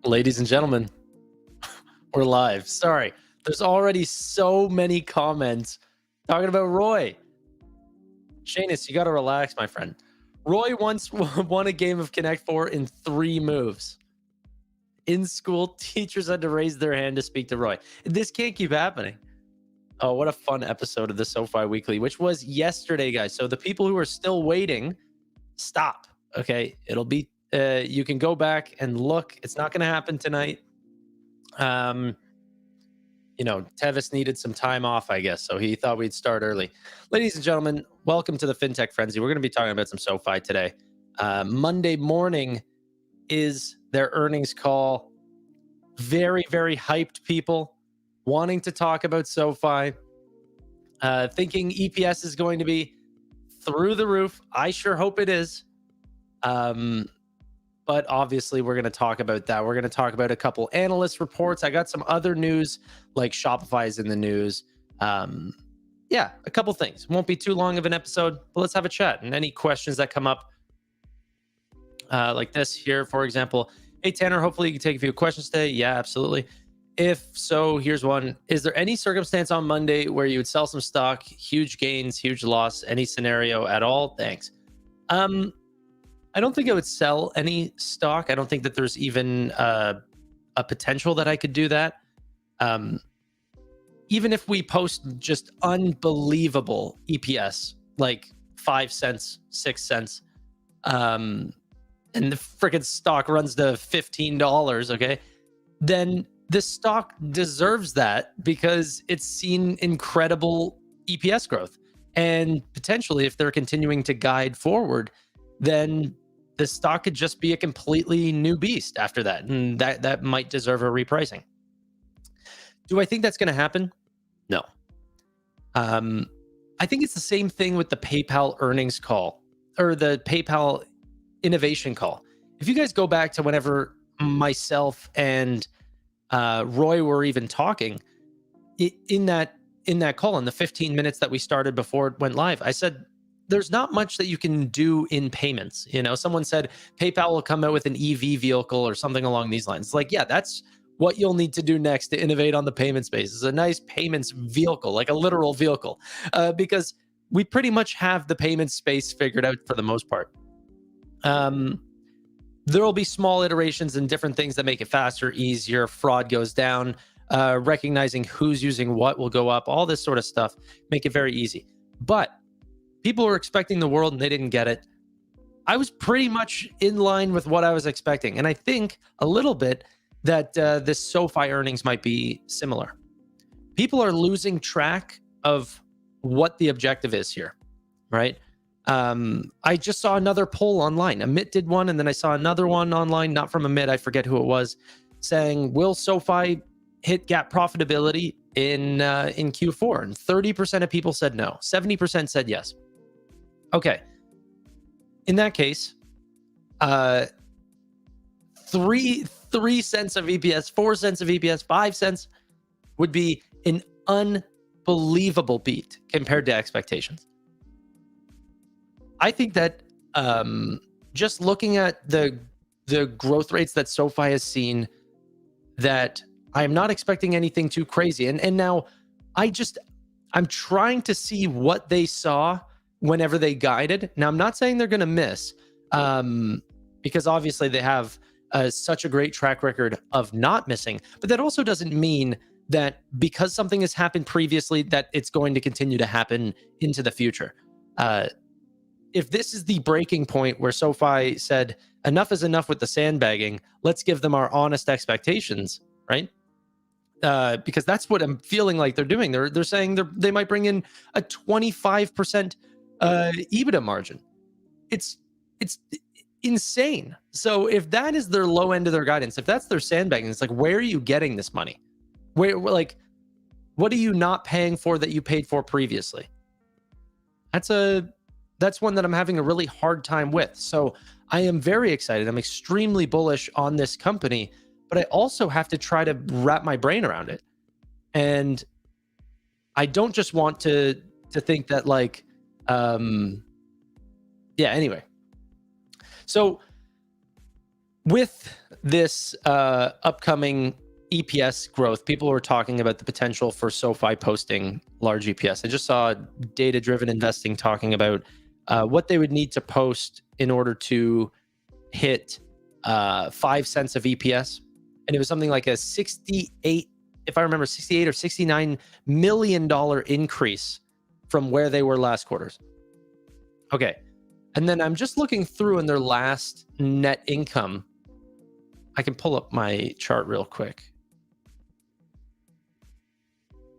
Ladies and gentlemen, we're live. Sorry, there's already so many comments talking about Roy. Shanus, you got to relax, my friend. Roy once won a game of Connect 4 in 3 moves. In school, teachers had to raise their hand to speak to Roy. This can't keep happening. Oh, what a fun episode of the SoFi Weekly, which was yesterday, guys. So the people who are still waiting, stop. Okay, it'll be. You can go back and look. It's not going to happen tonight. Tevis needed some time off, I guess, so he thought we'd start early. Ladies and gentlemen, welcome to the Fintech Frenzy. We're going to be talking about some SoFi today. Monday morning is their earnings call. Very, very hyped people wanting to talk about SoFi, thinking EPS is going to be through the roof. I sure hope it is. But obviously, we're going to talk about that. We're going to talk about a couple analyst reports. I got some other news, like Shopify is in the news. A couple things. Won't be too long of an episode, but let's have a chat. And any questions that come up, like this here, for example. Hey, Tanner, hopefully you can take a few questions today. Yeah, absolutely. If so, here's one. Is there any circumstance on Monday where you would sell some stock, huge gains, huge loss, any scenario at all? Thanks. I don't think I would sell any stock. I don't think that there's even a potential that I could do that. Even if we post just unbelievable EPS, like 5 cents, 6 cents, and the freaking stock runs to $15, okay, then the stock deserves that because it's seen incredible EPS growth. And potentially, if they're continuing to guide forward, then the stock could just be a completely new beast after that. And that might deserve a repricing. Do I think that's going to happen? No. I think it's the same thing with the PayPal earnings call or the PayPal innovation call. If you guys go back to whenever myself and Roy were even talking in that call, in the 15 minutes that we started before it went live, I said, there's not much that you can do in payments. Someone said PayPal will come out with an EV vehicle or something along these lines. Like, yeah, that's what you'll need to do next to innovate on the payment space, is a nice payments vehicle, like a literal vehicle, because we pretty much have the payment space figured out for the most part. There will be small iterations and different things that make it faster, easier, fraud goes down, recognizing who's using what will go up, all this sort of stuff, make it very easy. But people were expecting the world and they didn't get it. I was pretty much in line with what I was expecting. And I think a little bit that this SoFi earnings might be similar. People are losing track of what the objective is here, right? I just saw another poll online. Amit did one, and then I saw another one online, not from Amit, I forget who it was, saying, will SoFi hit GAAP profitability in Q4? And 30% of people said no. 70% said yes. Okay. In that case, 3 cents of EPS, 4 cents of EPS, 5 cents would be an unbelievable beat compared to expectations. I think that just looking at the growth rates that SoFi has seen, that I am not expecting anything too crazy. And now I'm trying to see what they saw whenever they guided. Now, I'm not saying they're going to miss, because obviously they have such a great track record of not missing. But that also doesn't mean that because something has happened previously, that it's going to continue to happen into the future. If this is the breaking point where SoFi said, enough is enough with the sandbagging, let's give them our honest expectations, right? Because that's what I'm feeling like they're doing. They're saying they might bring in a 25% EBITDA margin. It's insane. So if that is their low end of their guidance, if that's their sandbagging, it's like, where are you getting this money? Where, like, what are you not paying for that you paid for previously? That's one that I'm having a really hard time with. So I am very excited. I'm extremely bullish on this company, but I also have to try to wrap my brain around it. And I don't just want to think that, like, anyway. So With this upcoming EPS growth, people were talking about the potential for SoFi posting large EPS. I just saw data-driven investing talking about what they would need to post in order to hit 5 cents of EPS. And it was something like a 68, if I remember, 68 or $69 million increase from where they were last quarters. Okay. And then I'm just looking through in their last net income. I can pull up my chart real quick.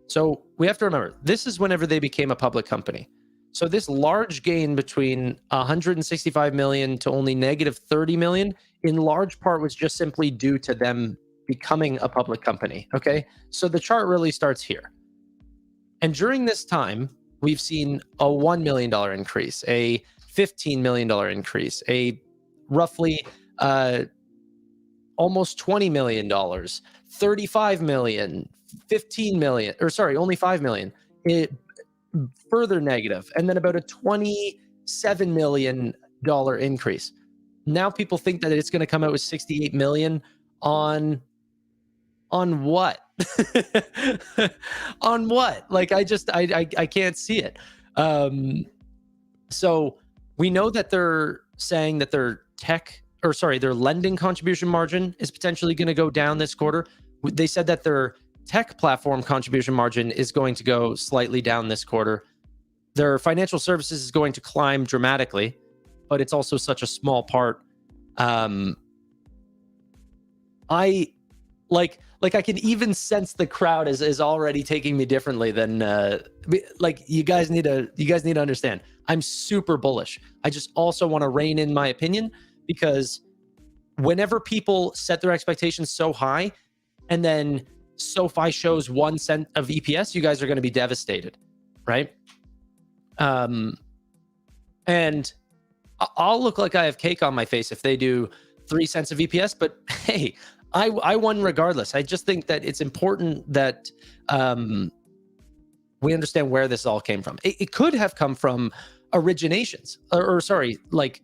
So we have to remember, this is whenever they became a public company. So this large gain between 165 million to only negative 30 million, in large part was just simply due to them becoming a public company. Okay. So the chart really starts here. And during this time, we've seen a $1 million increase, a $15 million increase, a roughly almost $20 million, 35 million, 15 million, or sorry, only 5 million. It further negative, and then about a $27 million increase. Now people think that it's going to come out with 68 million on what? On what? Like I can't see it. So we know that they're saying that their their lending contribution margin is potentially going to go down this quarter. They said that their tech platform contribution margin is going to go slightly down this quarter. Their financial services is going to climb dramatically, but it's also such a small part. I can even sense the crowd is already taking me differently than you guys need to understand. I'm super bullish. I just also want to rein in my opinion, because whenever people set their expectations so high and then SoFi shows 1 cent of EPS, you guys are going to be devastated, right? And I'll look like I have cake on my face if they do 3 cents of EPS, but hey, I won regardless. I just think that it's important that we understand where this all came from. It could have come from originations, or sorry, like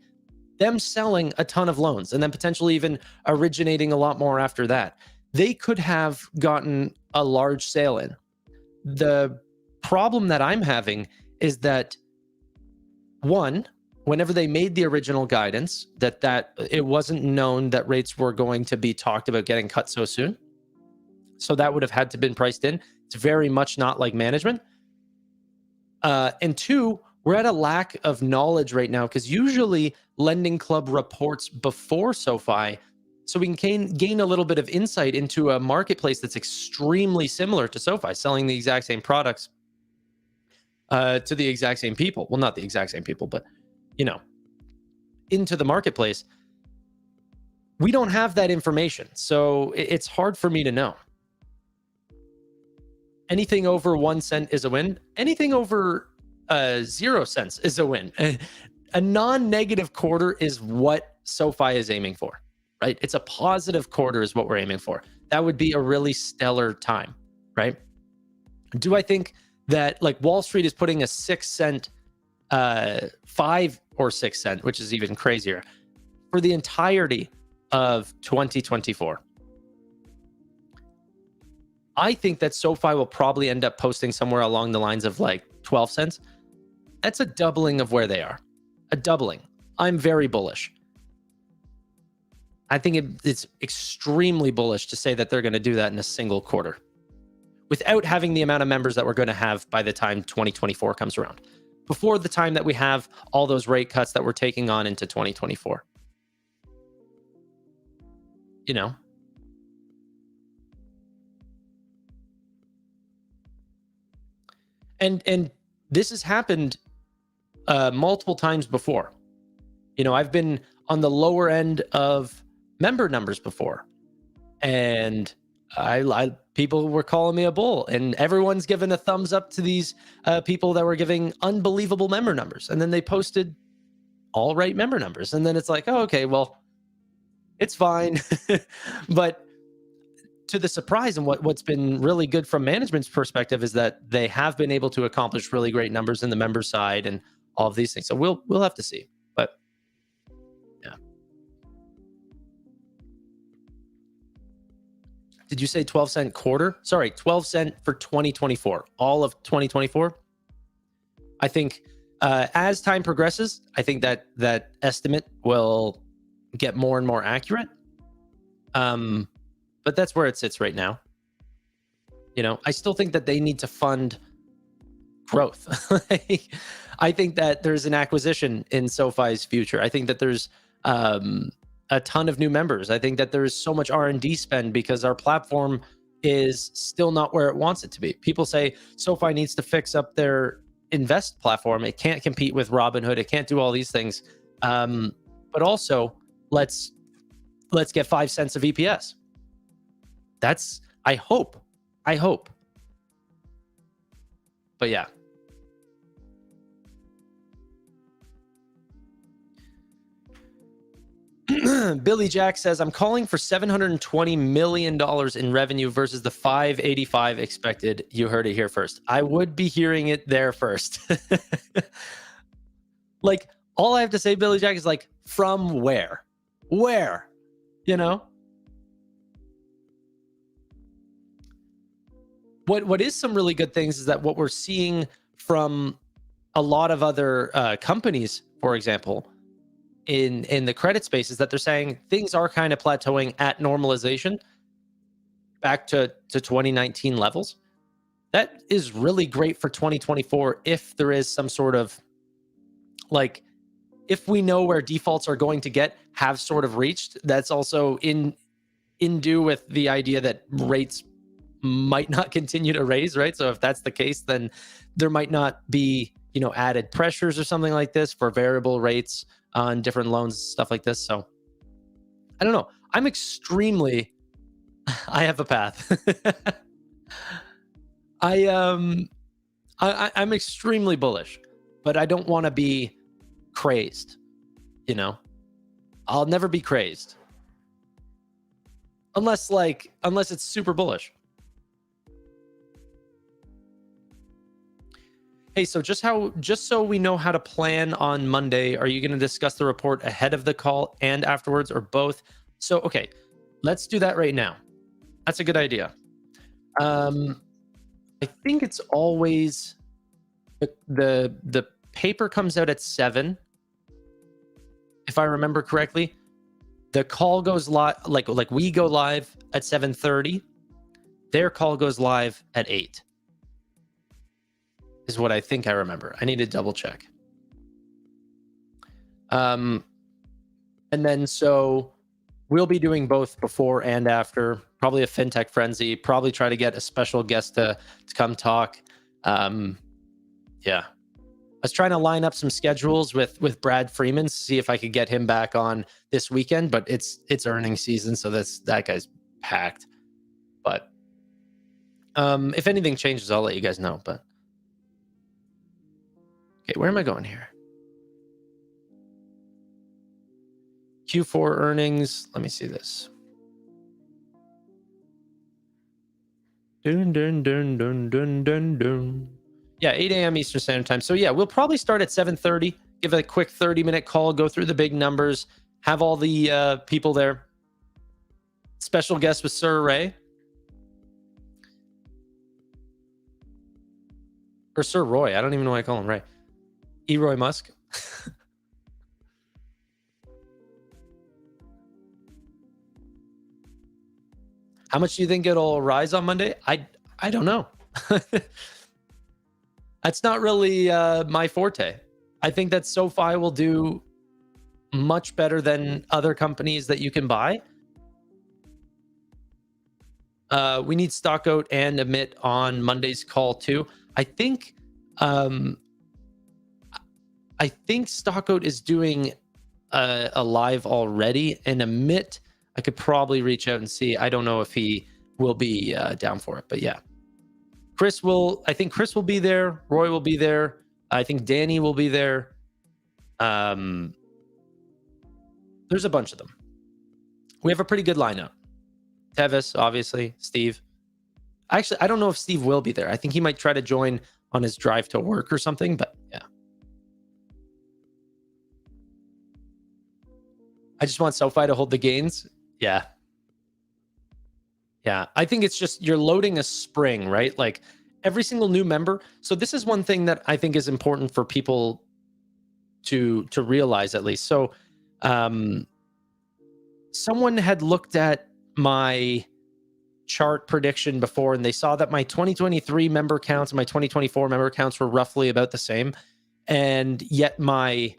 them selling a ton of loans and then potentially even originating a lot more after that. They could have gotten a large sale in. The problem that I'm having is that, one, whenever they made the original guidance, that it wasn't known that rates were going to be talked about getting cut so soon. So that would have had to been priced in. It's very much not like management. And two, we're at a lack of knowledge right now, because usually Lending Club reports before SoFi, so we can gain a little bit of insight into a marketplace that's extremely similar to SoFi, selling the exact same products to the exact same people. Well, not the exact same people, but into the marketplace. We don't have that information, so it's hard for me to know. Anything over 1 cent is a win. Anything over 0 cents is a win. A non-negative quarter is what SoFi is aiming for, right? It's a positive quarter is what we're aiming for. That would be a really stellar time, right? Do I think that like Wall Street is putting a 6 cent, 5 or 6 cent, which is even crazier, for the entirety of 2024? I think that SoFi will probably end up posting somewhere along the lines of like 12 cents. That's a doubling of where they are. A doubling. I'm very bullish. I think it's extremely bullish to say that they're going to do that in a single quarter without having the amount of members that we're going to have by the time 2024 comes around, before the time that we have all those rate cuts that we're taking on into 2024. And this has happened multiple times before. I've been on the lower end of member numbers before, and people were calling me a bull, and everyone's given a thumbs up to these people that were giving unbelievable member numbers, and then they posted all right member numbers, and then it's like, oh, okay, well, it's fine. But to the surprise, and what's been really good from management's perspective is that they have been able to accomplish really great numbers in the member side and all of these things. So we'll have to see. But yeah. Did you say 12-cent quarter? Sorry, 12-cent for 2024, all of 2024. I think as time progresses, I think that estimate will get more and more accurate. But that's where it sits right now. I still think that they need to fund growth. I think that there's an acquisition in SoFi's future. I think that there's a ton of new members. I think that there's so much R&D spend because our platform is still not where it wants it to be. People say SoFi needs to fix up their invest platform. It can't compete with Robinhood. It can't do all these things. But also, let's get 5 cents of EPS. That's I hope. But yeah. Billy Jack says, I'm calling for $720 million in revenue versus the 585 expected. You heard it here first. I would be hearing it there first. Like, all I have to say, Billy Jack, is like, from where? Where? What is some really good things is that what we're seeing from a lot of other companies, for example, in the credit space, is that they're saying things are kind of plateauing at normalization back to 2019 levels. That is really great for 2024 if there is some sort of, like, if we know where defaults are going to have sort of reached. That's also in due with the idea that rates might not continue to raise, right? So if that's the case, then there might not be, added pressures or something like this for variable rates on different loans, stuff like this. So I don't know. I'm extremely, I have a path. I'm extremely bullish, but I don't want to be crazed. I'll never be crazed unless it's super bullish. Hey, so just so we know how to plan on Monday, are you going to discuss the report ahead of the call and afterwards, or both? So, okay, let's do that right now. That's a good idea. I think it's always the paper comes out at 7, if I remember correctly. The call goes live, like we go live at 7:30. Their call goes live at 8. Is what I think I remember. I need to double check. And then so we'll be doing both before and after. Probably a fintech frenzy. Probably try to get a special guest to come talk. Yeah. I was trying to line up some schedules with Brad Freeman, see if I could get him back on this weekend, but it's earnings season, so that guy's packed. But if anything changes, I'll let you guys know. But okay, where am I going here? Q4 earnings. Let me see this. Dun, dun, dun, dun, dun, dun, dun. Yeah, 8 a.m. Eastern Standard Time. So yeah, we'll probably start at 7:30. Give a quick 30-minute call, go through the big numbers, have all the people there. Special guest with Sir Ray. Or Sir Roy. I don't even know why I call him Ray. Roy Musk. How much do you think it'll rise on Monday? I don't know. That's not really my forte. I think that SoFi will do much better than other companies that you can buy. We need Stockout and Emit on Monday's call too. I think Stockout is doing a live already, and Emit, I could probably reach out and see. I don't know if he will be down for it, but yeah. I think Chris will be there. Roy will be there. I think Danny will be there. There's a bunch of them. We have a pretty good lineup. Tevis, obviously, Steve. Actually, I don't know if Steve will be there. I think he might try to join on his drive to work or something, but yeah. I just want SoFi to hold the gains. Yeah. Yeah, I think it's just you're loading a spring, right? Like every single new member. So this is one thing that I think is important for people to realize at least. So um someone had looked at my chart prediction before and they saw that my 2023 member counts and my 2024 member counts were roughly about the same, and yet my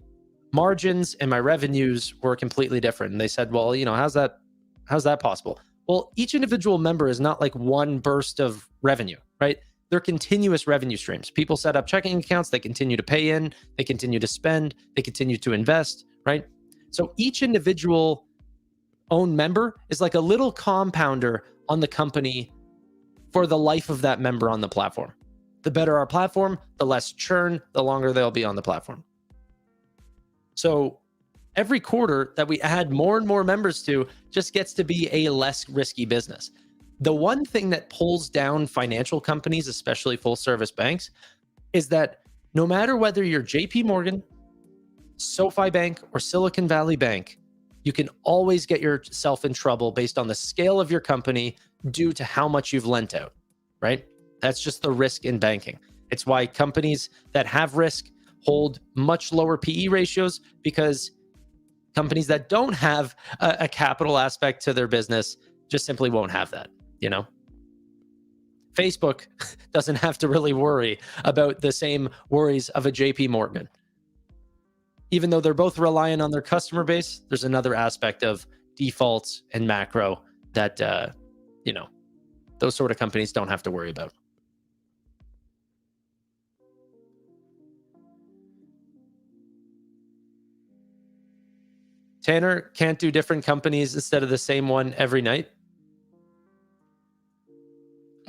margins and my revenues were completely different. And they said, well, how's that possible? Well, each individual member is not like one burst of revenue, right? They're continuous revenue streams. People set up checking accounts, they continue to pay in, they continue to spend, they continue to invest, right? So each individual own member is like a little compounder on the company for the life of that member on the platform. The better our platform, the less churn, the longer they'll be on the platform. So every quarter that we add more and more members to just gets to be a less risky business. The one thing that pulls down financial companies, especially full service banks, is that no matter whether you're JP Morgan, SoFi Bank, or Silicon Valley Bank, you can always get yourself in trouble based on the scale of your company due to how much you've lent out, right? That's just the risk in banking. It's why companies that have risk hold much lower PE ratios, because companies that don't have a capital aspect to their business just simply won't have that, Facebook doesn't have to really worry about the same worries of a JP Morgan. Even though they're both reliant on their customer base, there's another aspect of defaults and macro that, those sort of companies don't have to worry about. Tanner, can't do different companies instead of the same one every night.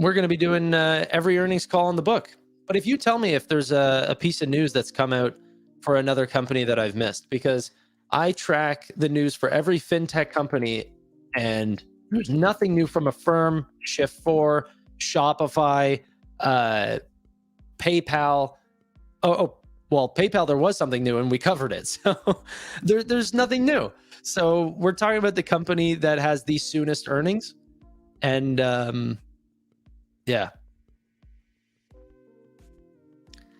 We're going to be doing every earnings call in the book. But if you tell me if there's a piece of news that's come out for another company that I've missed, because I track the news for every fintech company and there's nothing new from Affirm, Shift4, Shopify, PayPal. Well, PayPal, there was something new and we covered it. So there's nothing new. So we're talking about the company that has the soonest earnings. And yeah.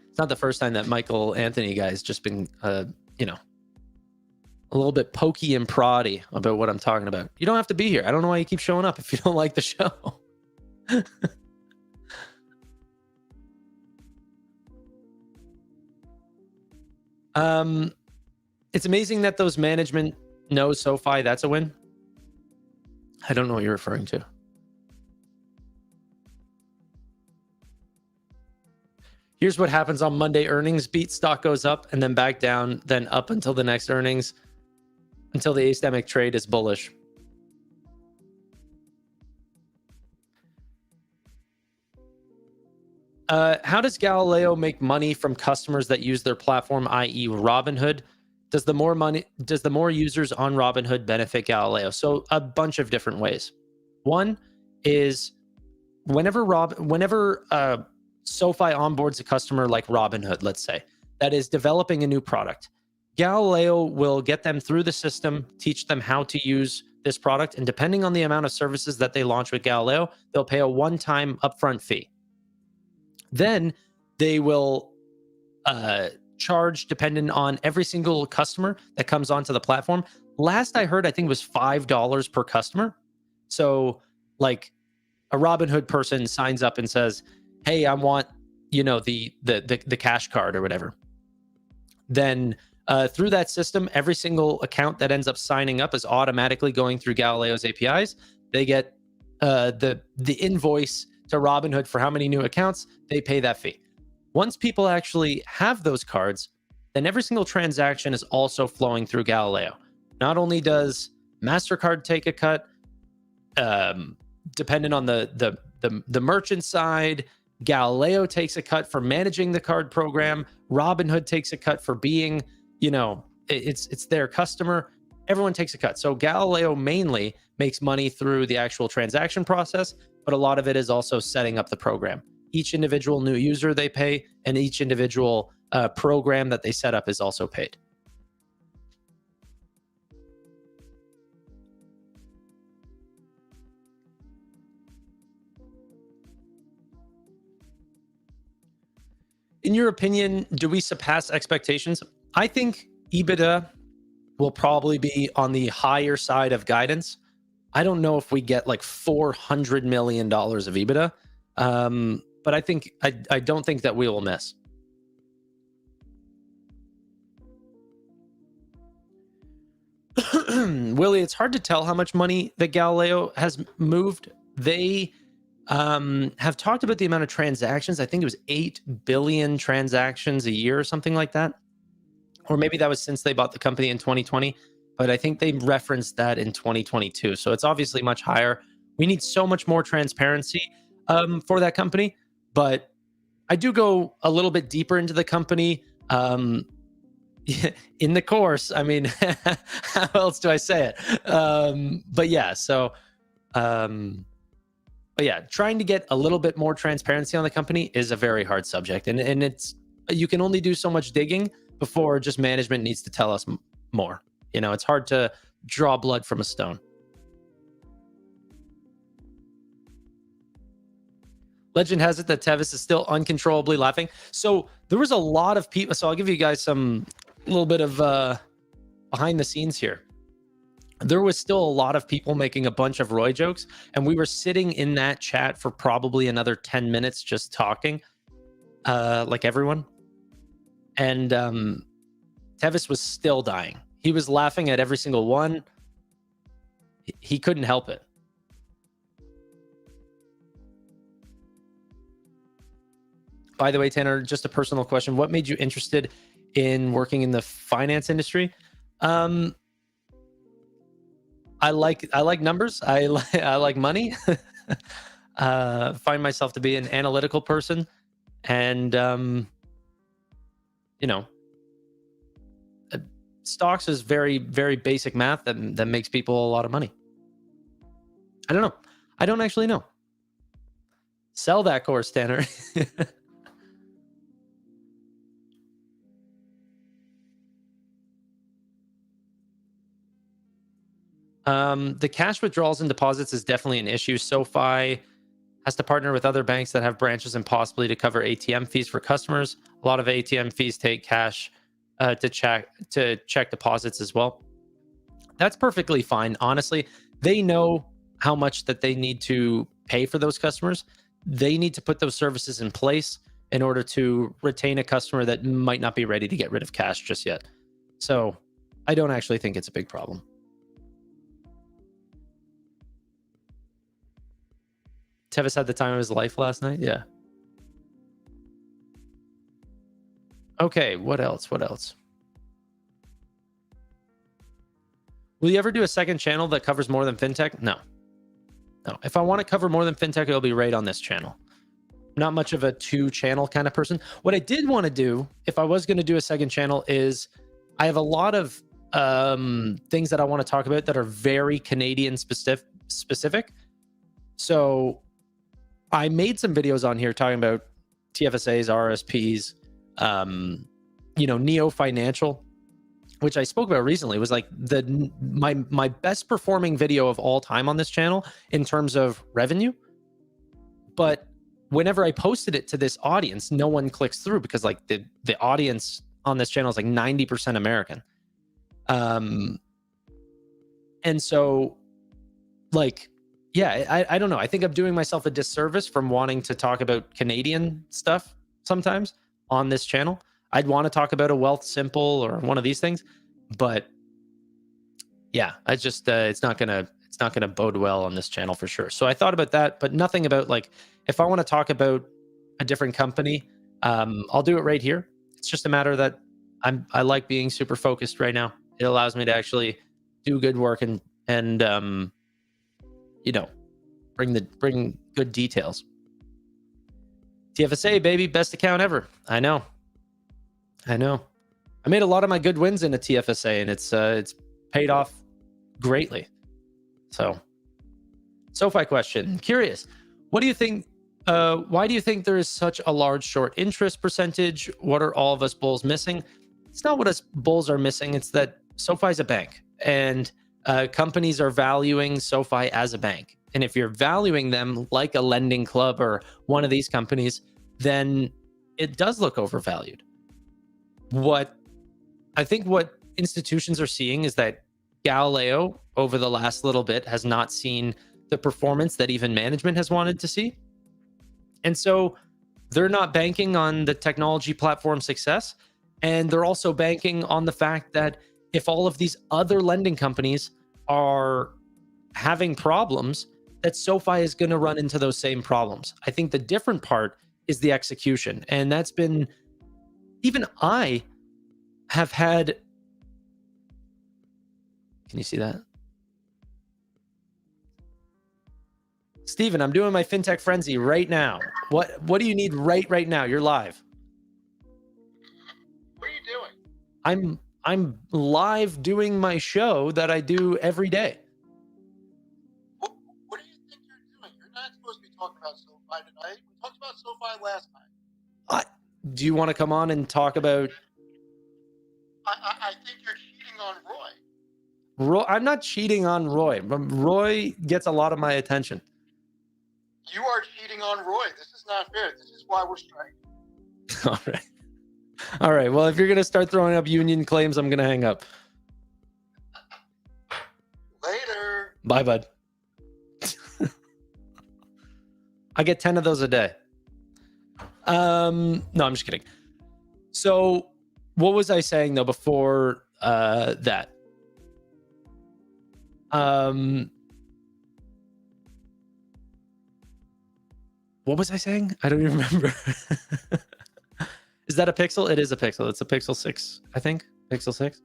It's not the first time that Michael Anthony guy has just been, a little bit pokey and proddy about what I'm talking about. You don't have to be here. I don't know why you keep showing up if you don't like the show. It's amazing that those management know SoFi. That's a win. I don't know what you're referring to. Here's what happens on Monday earnings. Beat stock goes up and then back down, then up until the next earnings, until the asymmetric trade is bullish. How does Galileo make money from customers that use their platform, i.e. Robinhood? Does the more users on Robinhood benefit Galileo? So a bunch of different ways. One is whenever SoFi onboards a customer like Robinhood, let's say, that is developing a new product, Galileo will get them through the system, teach them how to use this product, and depending on the amount of services that they launch with Galileo, they'll pay a one-time upfront fee. Then they will charge dependent on every single customer that comes onto the platform. Last I heard, I think it was $5 per customer. So like a Robinhood person signs up and says, hey, I want, the cash card or whatever. Then through that system, every single account that ends up signing up is automatically going through Galileo's APIs. They get the invoice to Robinhood for how many new accounts, they pay that fee. Once people actually have those cards, then every single transaction is also flowing through Galileo. Not only does MasterCard take a cut, dependent on the merchant side, Galileo takes a cut for managing the card program. Robinhood takes a cut for being, it's their customer. Everyone takes a cut. So Galileo mainly makes money through the actual transaction process, but a lot of it is also setting up the program. Each individual new user they pay, and each individual program that they set up is also paid. In your opinion, do we surpass expectations? I think EBITDA will probably be on the higher side of guidance. I don't know if we get like $400 million of EBITDA, but I don't think that we will miss. Willie, it's hard to tell how much money that Galileo has moved. They have talked about the amount of transactions. I think it was 8 billion transactions a year or something like that. Or maybe that was since they bought the company in 2020. But I think they referenced that in 2022. So it's obviously much higher. We need so much more transparency for that company. But I do go a little bit deeper into the company. In the course, I mean, how else do I say it? But yeah, trying to get a little bit more transparency on the company is a very hard subject, and it's, you can only do so much digging before just management needs to tell us more. You know, it's hard to draw blood from a stone. Legend has it that Tevis is still uncontrollably laughing. So there was a lot of people. So I'll give you guys a little bit of behind the scenes here. There was still a lot of people making a bunch of Roy jokes, and we were sitting in that chat for probably another 10 minutes just talking, like everyone. And Tevis was still dying. He was laughing at every single one. He couldn't help it. By the way, Tanner, just a personal question. What made you interested in working in the finance industry? I like numbers. I like money. Find myself to be an analytical person, and you know, stocks is very, very basic math that makes people a lot of money. I don't know. I don't actually know. Sell that course, Tanner. The cash withdrawals and deposits is definitely an issue. SoFi has to partner with other banks that have branches and possibly to cover ATM fees for customers. A lot of ATM fees take cash to check deposits as well. That's perfectly fine. Honestly, they know how much that they need to pay for those customers. They need to put those services in place in order to retain a customer that might not be ready to get rid of cash just yet. So I don't actually think it's a big problem. Tevis had the time of his life last night. Yeah. Okay. What else? What else? Will you ever do a second channel that covers more than fintech? No. No. If I want to cover more than fintech, it'll be right on this channel. Not much of a 2-channel kind of person. What I did want to do, if I was going to do a second channel, is I have a lot of things that I want to talk about that are very Canadian specific. So I made some videos on here talking about TFSAs, RSPs, Neo Financial, which I spoke about recently. It was like my best performing video of all time on this channel in terms of revenue. But whenever I posted it to this audience, no one clicks through because like the audience on this channel is like 90% American. And so like, yeah, I don't know. I think I'm doing myself a disservice from wanting to talk about Canadian stuff sometimes on this channel. I'd want to talk about a Wealth Simple or one of these things, but yeah, I just it's not gonna bode well on this channel for sure. So I thought about that, but nothing about like if I want to talk about a different company, I'll do it right here. It's just a matter that I like being super focused right now. It allows me to actually do good work and bring good details. TFSA, baby, best account ever. I know. I made a lot of my good wins in a TFSA, and it's paid off greatly. So, SoFi question. Curious, what do you think? Why do you think there is such a large short interest percentage? What are all of us bulls missing? It's not what us bulls are missing. It's that SoFi is a bank, and companies are valuing SoFi as a bank. And if you're valuing them like a lending club or one of these companies, then it does look overvalued. What institutions are seeing is that Galileo over the last little bit has not seen the performance that even management has wanted to see. And so they're not banking on the technology platform success. And they're also banking on the fact that if all of these other lending companies are having problems, that SoFi is going to run into those same problems. I think the different part is the execution. And that's been, even I have had, can you see that? Steven, I'm doing my FinTech Frenzy right now. What do you need right now? You're live. What are you doing? I'm live doing my show that I do every day. What do you think you're doing? You're not supposed to be talking about SoFi tonight. We talked about SoFi last night. Do you want to come on and talk about? I think you're cheating on Roy. Roy, I'm not cheating on Roy. Roy gets a lot of my attention. You are cheating on Roy. This is not fair. This is why we're striking. All right. Well, if you're going to start throwing up union claims, I'm going to hang up. Later. Bye, bud. I get 10 of those a day. No, I'm just kidding. So what was I saying though before that? What was I saying? I don't even remember. Is that a Pixel? It is a Pixel. It's a Pixel 6, I think. Pixel 6.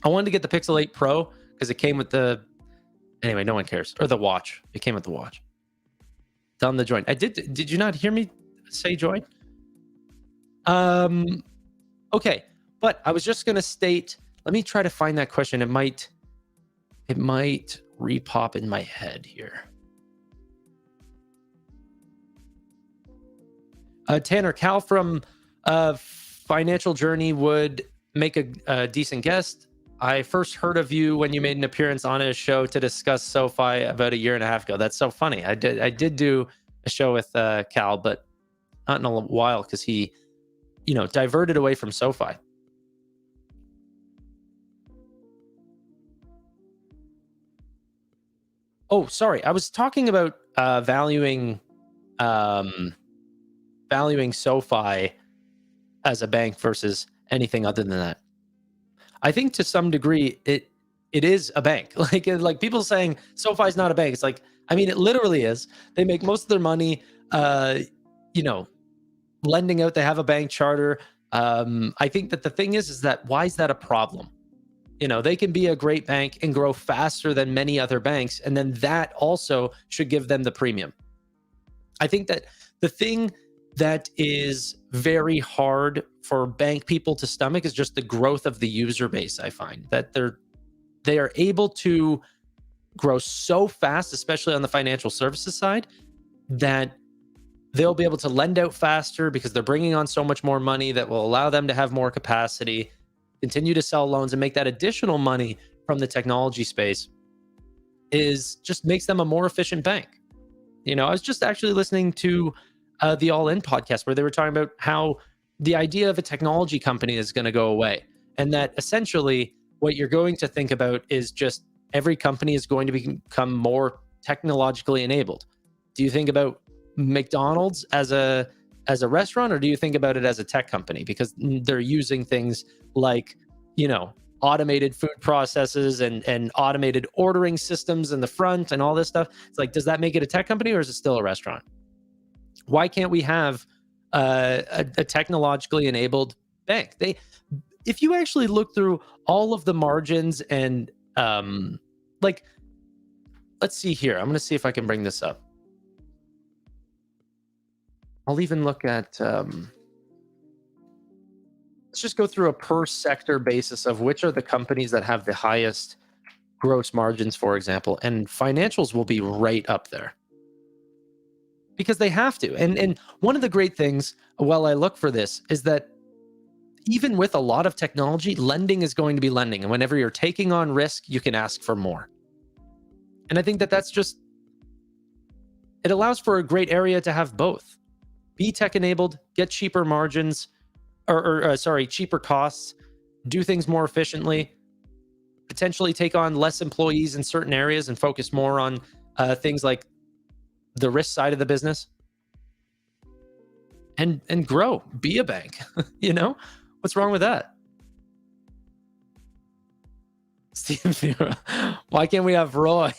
I wanted to get the Pixel 8 Pro because it came with the... Anyway, no one cares. Or the watch. It came with the watch. Done the joint. I did. Did you not hear me say joint? Okay. But I was just going to state... Let me try to find that question. It might repop in my head here. Tanner, Cal from Financial Journey would make a decent guest. I first heard of you when you made an appearance on his show to discuss SoFi about a year and a half ago. That's so funny. I did do a show with Cal, but not in a while because he, diverted away from SoFi. Oh, sorry. I was talking about valuing SoFi as a bank versus anything other than that. I think to some degree it is a bank. Like people saying SoFi is not a bank. It's like, I mean, it literally is. They make most of their money, lending out. They have a bank charter. I think that the thing is that why is that a problem? They can be a great bank and grow faster than many other banks, and then that also should give them the premium. I think that the thing that is very hard for bank people to stomach is just the growth of the user base. I find that they are able to grow so fast, especially on the financial services side, that they'll be able to lend out faster because they're bringing on so much more money that will allow them to have more capacity, continue to sell loans, and make that additional money from the technology space just makes them a more efficient bank. I was just actually listening to the All In podcast where they were talking about how the idea of a technology company is going to go away, and that essentially what you're going to think about is just every company is going to become more technologically enabled. Do you think about McDonald's as a restaurant, or do you think about it as a tech company because they're using things like, automated food processes and automated ordering systems in the front and all this stuff? It's like, does that make it a tech company or is it still a restaurant? Why can't we have a technologically enabled bank? If you actually look through all of the margins and let's see here. I'm going to see if I can bring this up. I'll even look at, let's just go through a per sector basis of which are the companies that have the highest gross margins, for example, and financials will be right up there because they have to. And one of the great things while I look for this is that even with a lot of technology, lending is going to be lending. And whenever you're taking on risk, you can ask for more. And I think that that's just, it allows for a great area to have both. be tech enabled, get cheaper margins, or cheaper costs, do things more efficiently, potentially take on less employees in certain areas and focus more on things like the risk side of the business, and grow, be a bank. You know, what's wrong with that? Steve Vera, why can't we have Roy?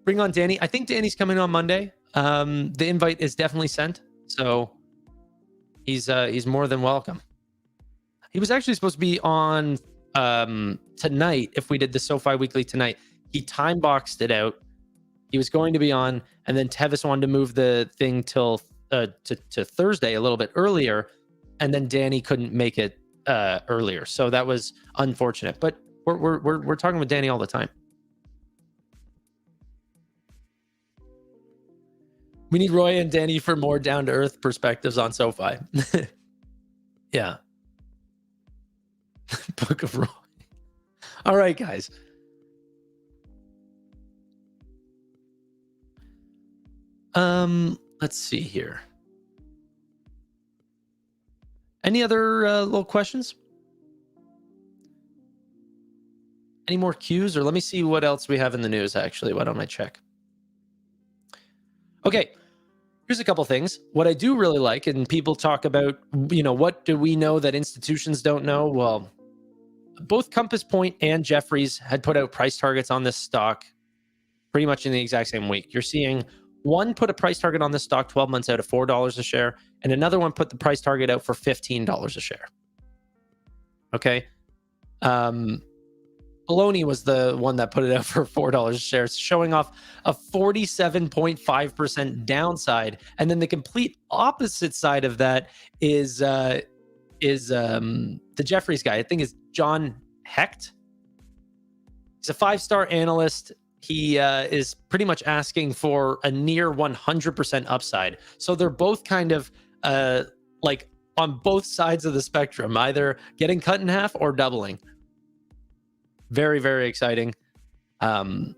Bring on Danny. I think Danny's coming on Monday. The invite is definitely sent, so he's more than welcome. He was actually supposed to be on tonight if we did the SoFi Weekly tonight. He time boxed it out. He was going to be on, and then Tevis wanted to move the thing till to Thursday a little bit earlier, and then Danny couldn't make it earlier, so that was unfortunate. But we're talking with Danny all the time. We need Roy and Danny for more down to earth perspectives on SoFi. Yeah. Book of Roy. All right, guys. Let's see here. Any other little questions? Any more cues? Or let me see what else we have in the news, actually. Why don't I check? Okay. Here's a couple things. What I do really like, and people talk about, what do we know that institutions don't know? Well, both Compass Point and Jefferies had put out price targets on this stock pretty much in the exact same week. You're seeing one put a price target on this stock 12 months out of $4 a share, and another one put the price target out for $15 a share. Okay. Baloney was the one that put it out for $4 a share, showing off a 47.5% downside. And then the complete opposite side of that is the Jefferies guy. I think is John Hecht. He's a 5-star analyst. He is pretty much asking for a near 100% upside. So they're both kind of like on both sides of the spectrum, either getting cut in half or doubling. Very, very exciting. And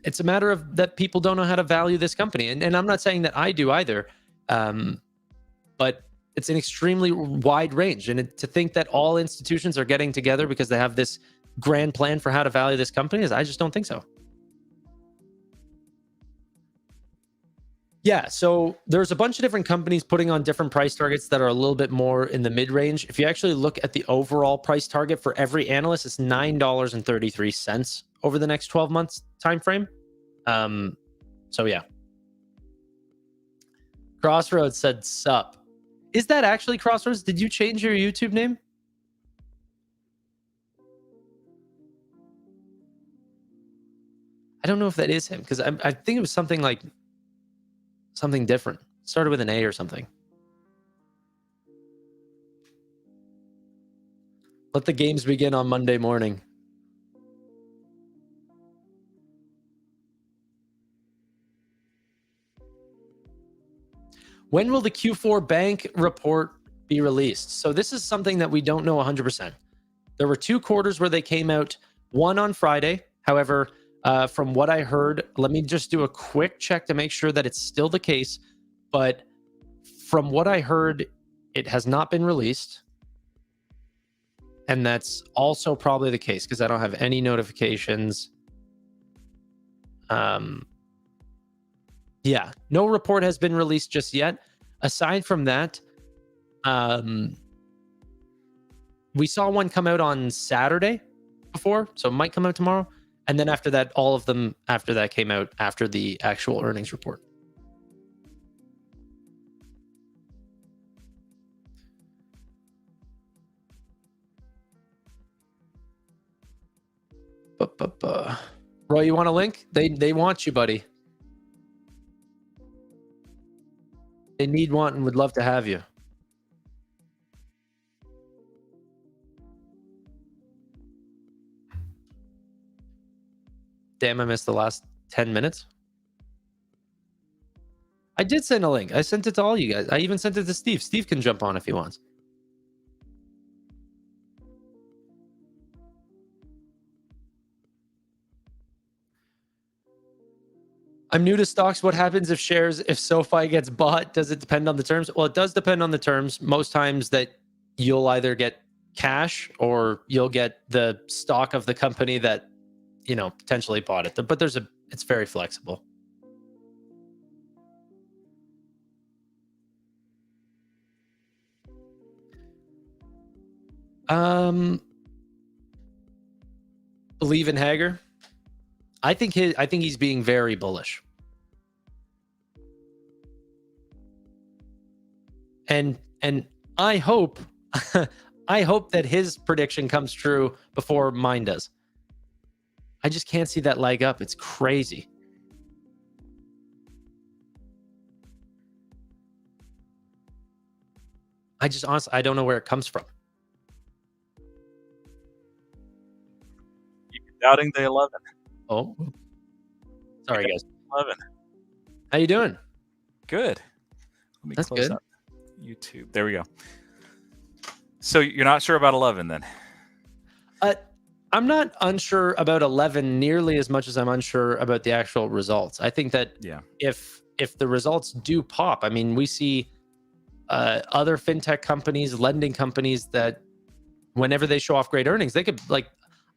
it's a matter of that people don't know how to value this company. And I'm not saying that I do either. But it's an extremely wide range. And to think that all institutions are getting together because they have this grand plan for how to value this company, I just don't think so. Yeah, so there's a bunch of different companies putting on different price targets that are a little bit more in the mid-range. If you actually look at the overall price target for every analyst, it's $9.33 over the next 12 months time frame. So yeah. Crossroads said sup. Is that actually Crossroads? Did you change your YouTube name? I don't know if that is him, because I think it was something like something different. It started with an A or something. Let the games begin on Monday morning. When will the Q4 bank report be released? So this is something that we don't know 100%. There were 2 quarters where they came out, one on Friday. However, from what I heard, let me just do a quick check to make sure that it's still the case. But from what I heard, it has not been released. And that's also probably the case because I don't have any notifications. Yeah, no report has been released just yet. Aside from that, we saw one come out on Saturday before, so it might come out tomorrow. And then after that, all of them after that came out after the actual earnings report. Roy, you want a link? They want you, buddy. They need, want, and would love to have you. Damn, I missed the last 10 minutes. I did send a link. I sent it to all you guys. I even sent it to Steve. Steve can jump on if he wants. I'm new to stocks. What happens if SoFi gets bought? Does it depend on the terms? Well, it does depend on the terms. Most times that you'll either get cash or you'll get the stock of the company that, potentially bought it. But it's very flexible. Believe in Hager. I think he's being very bullish. And I hope I hope that his prediction comes true before mine does. I just can't see that leg up. It's crazy. I just honestly, I don't know where it comes from. You're doubting the 11. Oh, sorry guys. 11. How you doing? Good. Let me That's close good. up YouTube. There we go. So you're not sure about 11 then? I'm not unsure about 11 nearly as much as I'm unsure about the actual results. I think that if the results do pop, I mean, we see other fintech companies, lending companies that whenever they show off great earnings, they could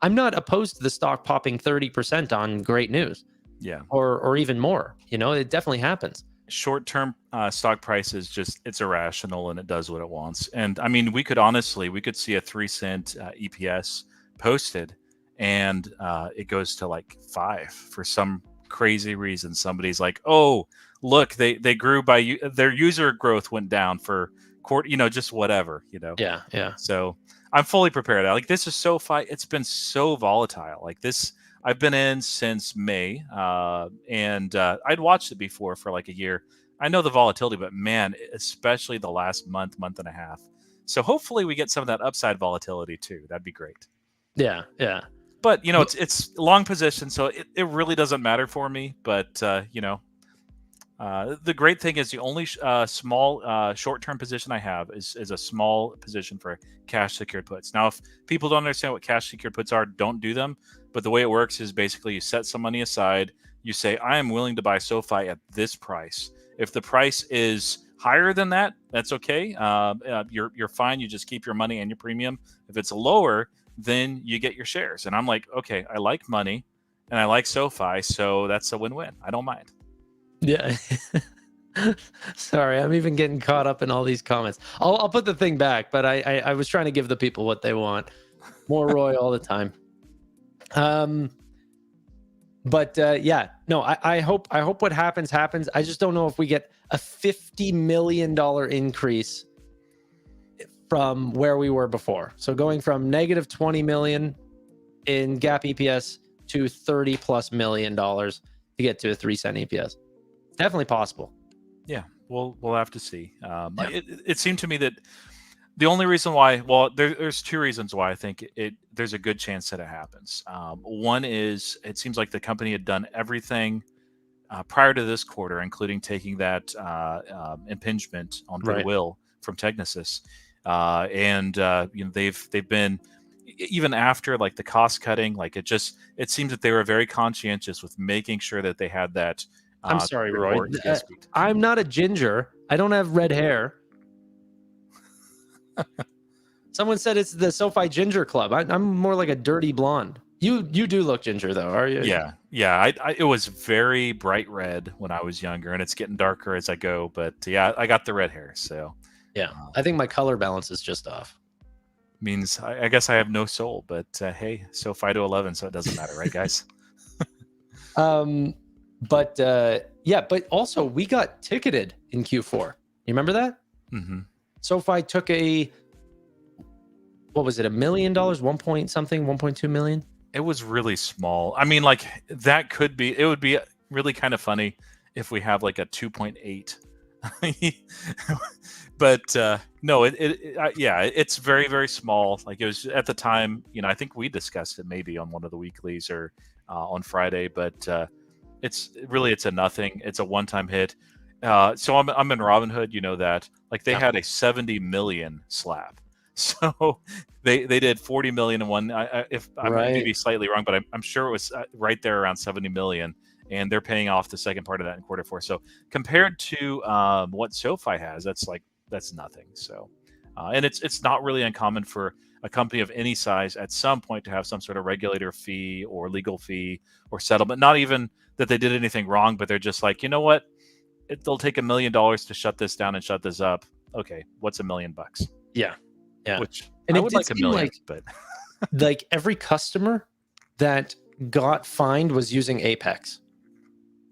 I'm not opposed to the stock popping 30% on great news. Yeah. Or even more. It definitely happens. Short-term stock price is it's irrational and it does what it wants. And I mean, we could see a 3-cent EPS posted and it goes to like 5 for some crazy reason. Somebody's like, oh, look, they grew by their user growth went down for quarter, just whatever, Yeah. So I'm fully prepared. Like, this is SoFi. It's been so volatile. Like this, I've been in since May, and I'd watched it before for like a year. I know the volatility, but man, especially the last month and a half. So hopefully we get some of that upside volatility too. That'd be great. Yeah. But it's long position, so it really doesn't matter for me. But the great thing is the only small short-term position I have is a small position for cash secured puts. Now, if people don't understand what cash secured puts are, don't do them. But the way it works is basically you set some money aside. You say, I am willing to buy SoFi at this price. If the price is higher than that, that's okay. You're fine. You just keep your money and your premium. If it's lower, then you get your shares. And I'm like, okay, I like money and I like SoFi, so that's a win-win. I don't mind. Yeah. Sorry, I'm even getting caught up in all these comments. I'll put the thing back, but I was trying to give the people what they want. More Roy all the time. I hope what happens. I just don't know if we get a $50 million increase from where we were before. So going from negative 20 million in GAAP EPS to $30+ million to get to a 3-cent EPS. Definitely possible. Yeah, we'll have to see. It seemed to me that the only reason why, there's 2 reasons why I think there's a good chance that it happens. One is it seems like the company had done everything prior to this quarter, including taking that impingement on goodwill from Technisys, and they've been, even after like the cost cutting, like it seems that they were very conscientious with making sure that they had that. I'm sorry, Roy. I'm not a ginger. I don't have red hair. Someone said it's the SoFi Ginger Club. I'm more like a dirty blonde. You do look ginger though, are you? Yeah. It was very bright red when I was younger, and it's getting darker as I go. But yeah, I got the red hair, so yeah. I think my color balance is just off. Means I guess I have no soul. But hey, SoFi to 11, so it doesn't matter, right, guys? But also we got ticketed in Q4. You remember that? Mm-hmm. SoFi took $1 million, 1 point something, 1.2 million. It was really small. I mean, like it would be really kind of funny if we have like a 2.8. But no, it's very, very small. Like it was at the time, I think we discussed it maybe on one of the weeklies or on Friday, but it's a nothing. It's a one-time hit. So I'm in Robinhood, that, like they had a 70 million slab. So they did 40 million in one. I may be slightly wrong, but I'm sure it was right there around 70 million. and they're paying off the second part of that in quarter four. So compared to what SoFi has, that's nothing. So, and it's not really uncommon for a company of any size at some point to have some sort of regulator fee or legal fee or settlement. Not even that they did anything wrong, but they're just like, you know what? They'll take $1 million to shut this down and shut this up. Okay, what's $1 million? Yeah. Which And I it would did like $1 seem million, like but like every customer that got fined was using Apex.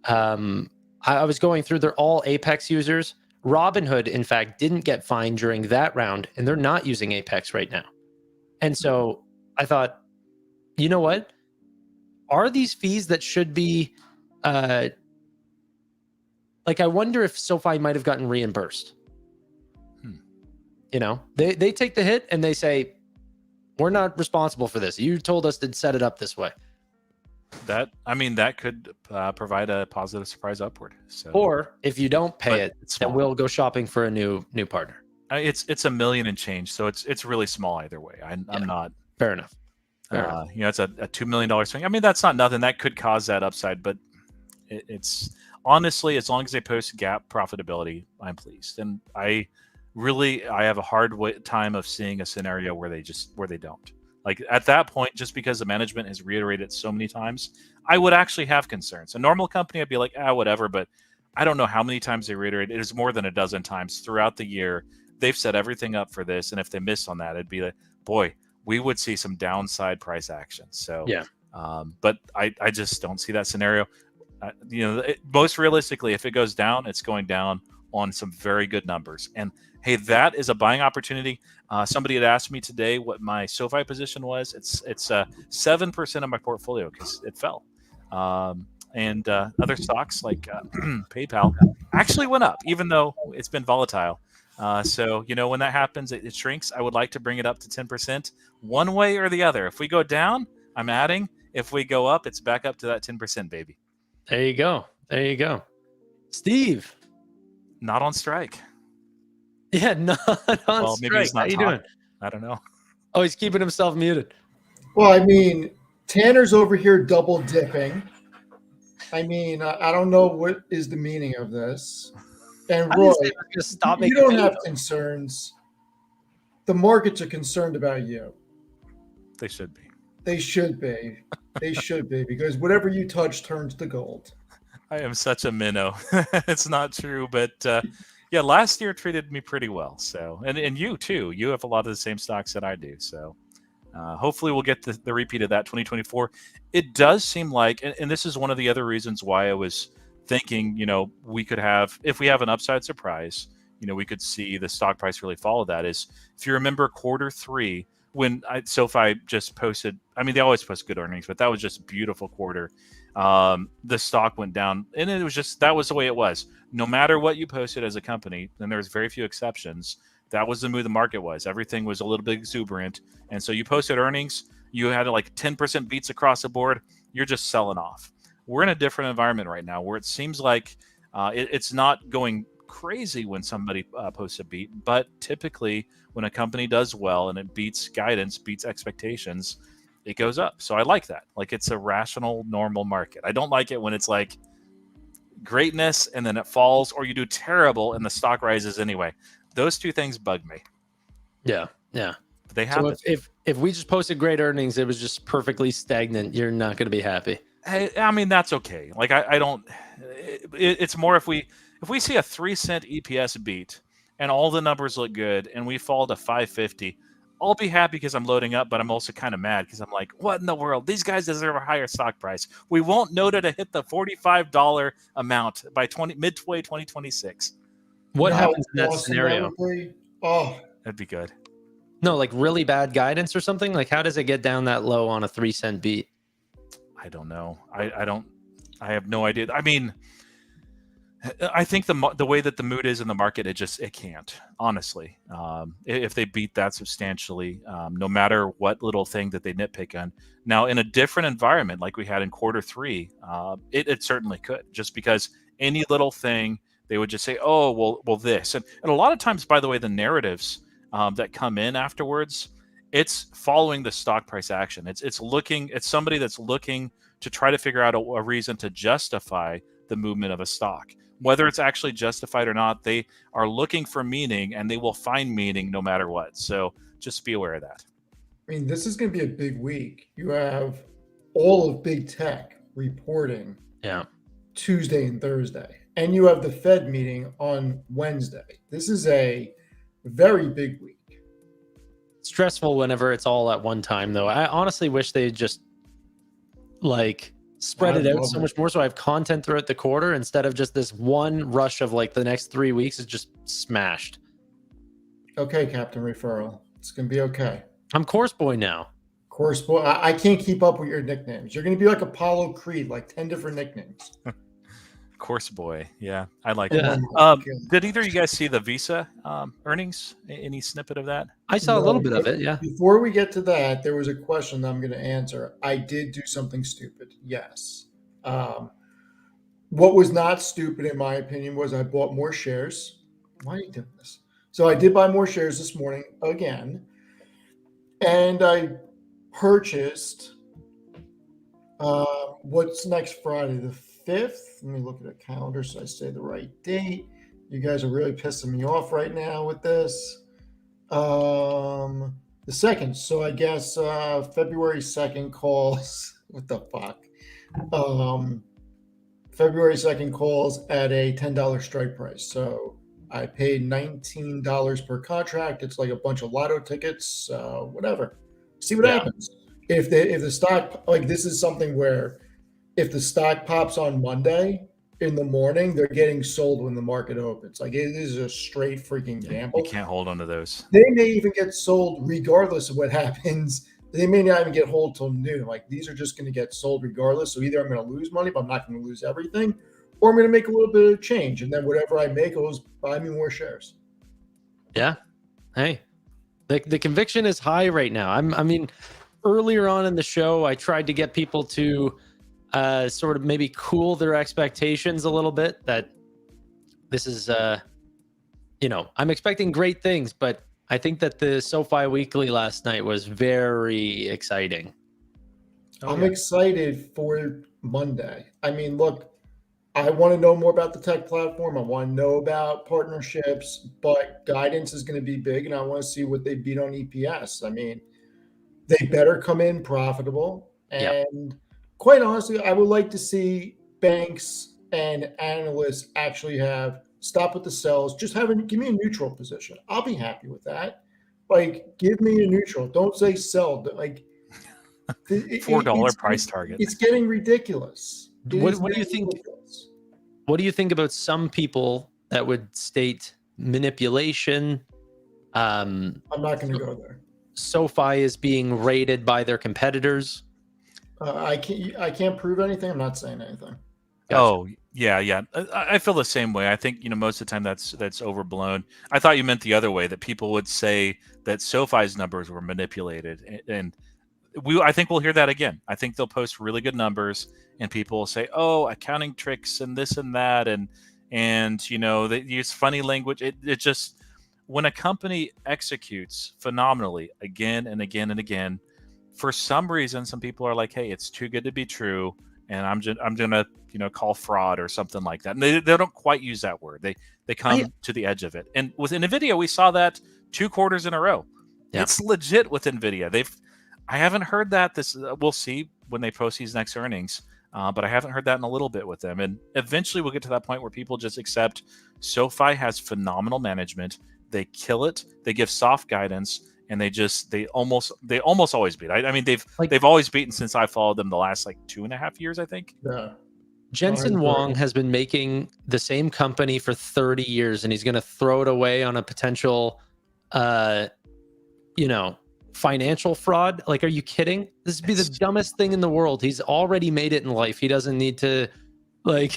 I was going through, they're all Apex users. Robinhood, in fact, didn't get fined during that round, and they're not using Apex right now. And so I thought, you know what? Are these fees that should be like, I wonder if SoFi might have gotten reimbursed. You know, they take the hit and they say, we're not responsible for this. You told us to set it up this way. that could provide a positive surprise upward. So, Or if you don't pay but it, it's then small. we'll go shopping for a new partner. It's $1 million and change, so it's really small either way. I'm not. Fair enough. You know, it's a $2 million swing. I mean, that's not nothing. That could cause that upside, but it's honestly, as long as they post GAAP profitability, I'm pleased. And I have a hard time of seeing a scenario where they don't. Like at that point, just because the management has reiterated so many times, I would actually have concerns. A normal company, I'd be like, whatever. But I don't know how many times they reiterate. It is more than a dozen times throughout the year. They've set everything up for this, and if they miss on that, it'd be like, boy, we would see some downside price action. So Yeah. But I just don't see that scenario. You know, most realistically, if it goes down, it's going down on some very good numbers. And hey, that is a buying opportunity. Somebody had asked me today what my SoFi position was. It's 7% of my portfolio because it fell. And other stocks like PayPal actually went up, even though it's been volatile. So, you know, when that happens, it shrinks. I would like to bring it up to 10%, one way or the other. If we go down, I'm adding. If we go up, it's back up to that 10%, baby. There you go. There you go. Steve. Not on strike. Yeah, not on Well, strike. maybe he's not How you talking. doing? I don't know. Oh, he's keeping himself muted. Well, I mean, Tanner's over here double dipping. I mean, I don't know what is the meaning of this. And I Roy, didn't say I was gonna stop you making don't videos. have concerns. The markets are concerned about you. They should be. They should be. They should be, because whatever you touch turns to gold. I am such a minnow. It's not true, but yeah, last year treated me pretty well. So, and you too. You have a lot of the same stocks that I do. So, hopefully, we'll get the repeat of that 2024. It does seem like, and this is one of the other reasons why I was thinking, you know, we could have, if we have an upside surprise, you know, we could see the stock price really follow that. Is if you remember quarter three, when SoFi just posted, I mean, they always post good earnings, but that was just a beautiful quarter. The stock went down, and it was just, that was the way it was. No matter what you posted as a company, and there was very few exceptions, that was the mood the market was. Everything was a little bit exuberant. And so you posted earnings, you had like 10% beats across the board, you're just selling off. We're in a different environment right now where it seems like it's not going crazy when somebody posts a beat, but typically when a company does well and it beats guidance, beats expectations, it goes up. So I like that. Like, it's a rational, normal market. I don't like it when it's like greatness and then it falls, or you do terrible and the stock rises anyway. Those two things bug me. Yeah. But they happen. So if we just posted great earnings, it was just perfectly stagnant, you're not going to be happy. I mean, that's okay. Like, I don't. It's more if we see a 3-cent EPS beat and all the numbers look good and we fall to 550, I'll be happy because I'm loading up, but I'm also kind of mad because I'm like, what in the world? These guys deserve a higher stock price. We won't know to hit the $45 amount by midway 2026. What You know happens in how that awesome scenario? would be? Oh, That'd be good. No, like really bad guidance or something? Like, how does it get down that low on a 3-cent beat? I don't know. I have no idea. I mean, I think the way that the mood is in the market, it can't, honestly. If they beat that substantially, no matter what little thing that they nitpick on. Now, in a different environment like we had in quarter three, it certainly could, just because any little thing they would just say, oh, well this. And a lot of times, by the way, the narratives that come in afterwards, it's following the stock price action. It's somebody that's looking to try to figure out a reason to justify the movement of a stock. Whether it's actually justified or not, they are looking for meaning, and they will find meaning no matter what. So just be aware of that. I mean, this is going to be a big week. You have all of big tech reporting Tuesday and Thursday, and you have the Fed meeting on Wednesday. This is a very big week. Stressful whenever it's all at one time, though. I honestly wish they just spread it out so much more, so I have content throughout the quarter instead of just this one rush of the next 3 weeks is just smashed. Okay, Captain Referral, it's gonna be okay. I'm Course Boy now. Course Boy, I can't keep up with your nicknames. You're gonna be like Apollo Creed, 10 different nicknames. Course Boy, yeah, I like Yeah. that. Did either of you guys see the Visa earnings? Any snippet of that? I saw a little bit of it, yeah. Before we get to that, there was a question that I'm going to answer. I did do something stupid, yes. What was not stupid, in my opinion, was I bought more shares. Why are you doing this? So I did buy more shares this morning again, and I purchased what's next Friday, the 5th. Let me look at a calendar so I say the right date. You guys are really pissing me off right now with this. The 2nd. So I guess February 2nd calls. What the fuck? February 2nd calls at a $10 strike price. So I paid $19 per contract. It's like a bunch of lotto tickets, whatever. See what happens. If the stock, this is something where if the stock pops on Monday in the morning, they're getting sold when the market opens. It is a straight freaking gamble. You can't hold on to those. They may even get sold regardless of what happens. They may not even get hold till noon. These are just going to get sold regardless. So either I'm going to lose money, but I'm not going to lose everything, or I'm going to make a little bit of change. And then whatever I make goes buy me more shares. Yeah. Hey, the conviction is high right now. I mean, earlier on in the show, I tried to get people to sort of maybe cool their expectations a little bit, that this is, I'm expecting great things, but I think that the SoFi Weekly last night was very exciting. I'm excited for Monday. I mean, look, I want to know more about the tech platform. I want to know about partnerships, but guidance is going to be big, and I want to see what they beat on EPS. I mean, they better come in profitable, and quite honestly, I would like to see banks and analysts actually stop with the sells. Just give me a neutral position. I'll be happy with that. Give me a neutral. Don't say sell. $4 price target. It's getting ridiculous. What do you think? Ridiculous. What do you think about some people that would state manipulation? I'm not going to go there. SoFi is being raided by their competitors. I can't prove anything. I'm not saying anything. Gotcha. Oh, yeah. I feel the same way. I think, most of the time that's overblown. I thought you meant the other way, that people would say that SoFi's numbers were manipulated. And I think we'll hear that again. I think they'll post really good numbers and people will say, oh, accounting tricks and this and that. And they use funny language. It just, when a company executes phenomenally again and again and again, for some reason, some people are like, hey, it's too good to be true, and I'm gonna call fraud or something like that. And they don't quite use that word. They come to the edge of it. And with NVIDIA, we saw that 2 quarters in a row. Yeah. It's legit with NVIDIA. I haven't heard that. We'll see when they post these next earnings, but I haven't heard that in a little bit with them. And eventually, we'll get to that point where people just accept SoFi has phenomenal management. They kill it. They give soft guidance. And they almost always beat. I mean, they've always beaten since I followed them the last 2.5 years, I think. Yeah. Jensen Huang has been making the same company for 30 years, and he's going to throw it away on a potential, financial fraud. Are you kidding? This would be the dumbest thing in the world. He's already made it in life. He doesn't need to, I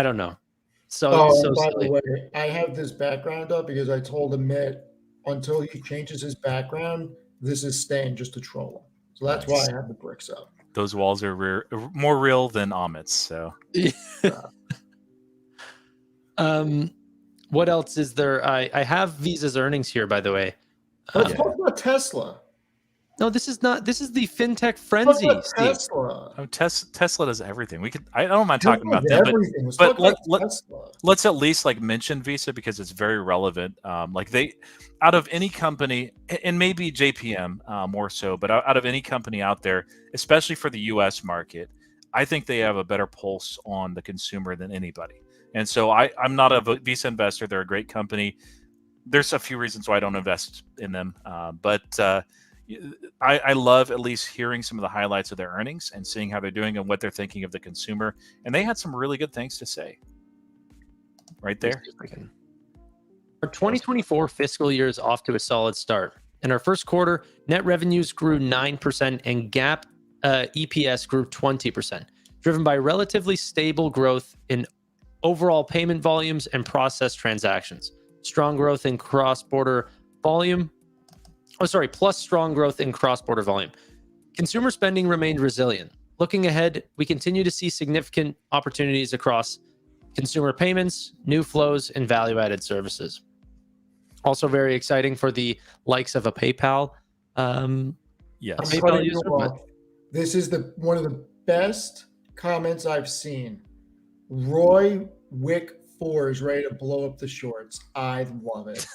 don't know. So by the way, I have this background up because I told him that until he changes his background, this is staying just to troll him. So that's why I have the bricks up. Those walls are more real than Amit's. So, what else is there? I have Visa's earnings here, by the way. Let's talk about Tesla? No, this is not. This is the fintech What frenzy, about Steve. Tesla? Oh, Tesla does everything. I don't mind Tesla talking about does them, everything. Let's but talk about Tesla. let's at least like mention Visa because it's very relevant. Like they, out of any company, and maybe JPM more so, but out of any company out there, especially for the U.S. market, I think they have a better pulse on the consumer than anybody. And so I'm not a Visa investor. They're a great company. There's a few reasons why I don't invest in them, but I love at least hearing some of the highlights of their earnings and seeing how they're doing and what they're thinking of the consumer. And they had some really good things to say right there. Our 2024 fiscal year is off to a solid start. In our first quarter, net revenues grew 9% and GAAP EPS grew 20%, driven by relatively stable growth in overall payment volumes and processed transactions. Strong growth in cross-border volume. Plus strong growth in cross-border volume. Consumer spending remained resilient. Looking ahead, we continue to see significant opportunities across consumer payments, new flows, and value-added services. Also very exciting for the likes of a PayPal. Yes. PayPal user. This is one of the best comments I've seen. Roy Wick 4 is ready to blow up the shorts. I love it.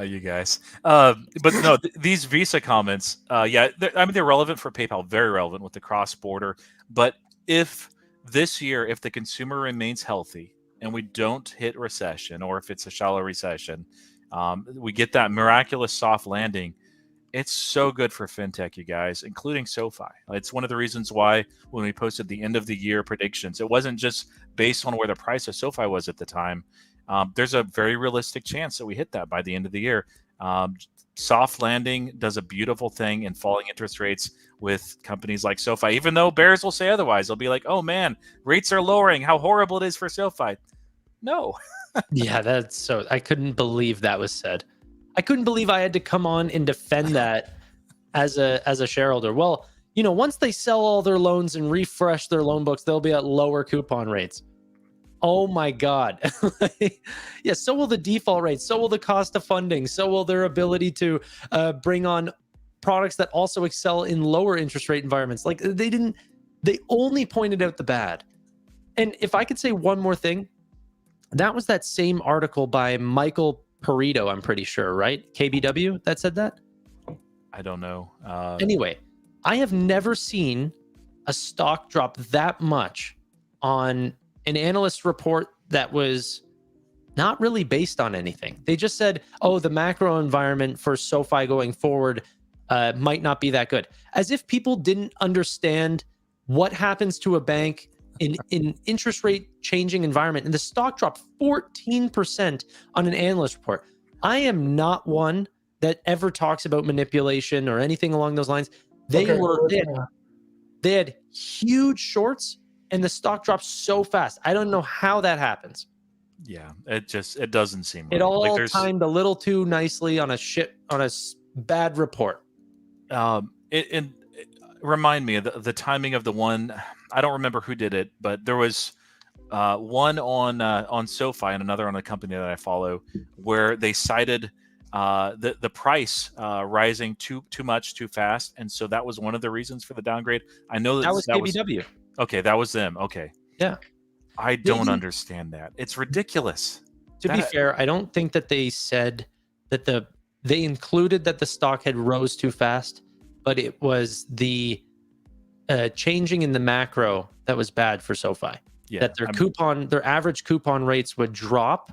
You guys. But no, these Visa comments, they're relevant for PayPal, very relevant with the cross-border. But if this year, if the consumer remains healthy and we don't hit recession, or if it's a shallow recession, we get that miraculous soft landing. It's so good for fintech, you guys, including SoFi. It's one of the reasons why when we posted the end of the year predictions, it wasn't just based on where the price of SoFi was at the time. There's a very realistic chance that we hit that by the end of the year. Soft landing does a beautiful thing in falling interest rates with companies like SoFi, even though bears will say otherwise. They'll be like, oh man, rates are lowering. How horrible it is for SoFi. No. Yeah, that's so. I couldn't believe that was said. I couldn't believe I had to come on and defend that as a shareholder. Well, once they sell all their loans and refresh their loan books, they'll be at lower coupon rates. Oh my God. Yeah, so will the default rates, so will the cost of funding, so will their ability to bring on products that also excel in lower interest rate environments. Like they only pointed out the bad. And if I could say one more thing, that was that same article by Michael Perito, I'm pretty sure, right? KBW that said that? I don't know. Anyway, I have never seen a stock drop that much on an analyst report that was not really based on anything. They just said, oh, the macro environment for SoFi going forward might not be that good. As if people didn't understand what happens to a bank in interest rate changing environment. And the stock dropped 14% on an analyst report. I am not one that ever talks about manipulation or anything along those lines. They had huge shorts and the stock dropped so fast. I don't know how that happens. Yeah, it doesn't seem right. It all timed a little too nicely on a bad report. Remind me of the timing of the one. I don't remember who did it, but there was one on SoFi and another on a company that I follow, where they cited the price rising too much too fast, and so that was one of the reasons for the downgrade. I know that was KBW. Okay, that was them. Okay, yeah, I don't understand that. It's ridiculous. To be fair, I don't think that they said that they included that the stock had rose too fast, but it was the changing in the macro that was bad for SoFi. Yeah, that their average coupon rates would drop,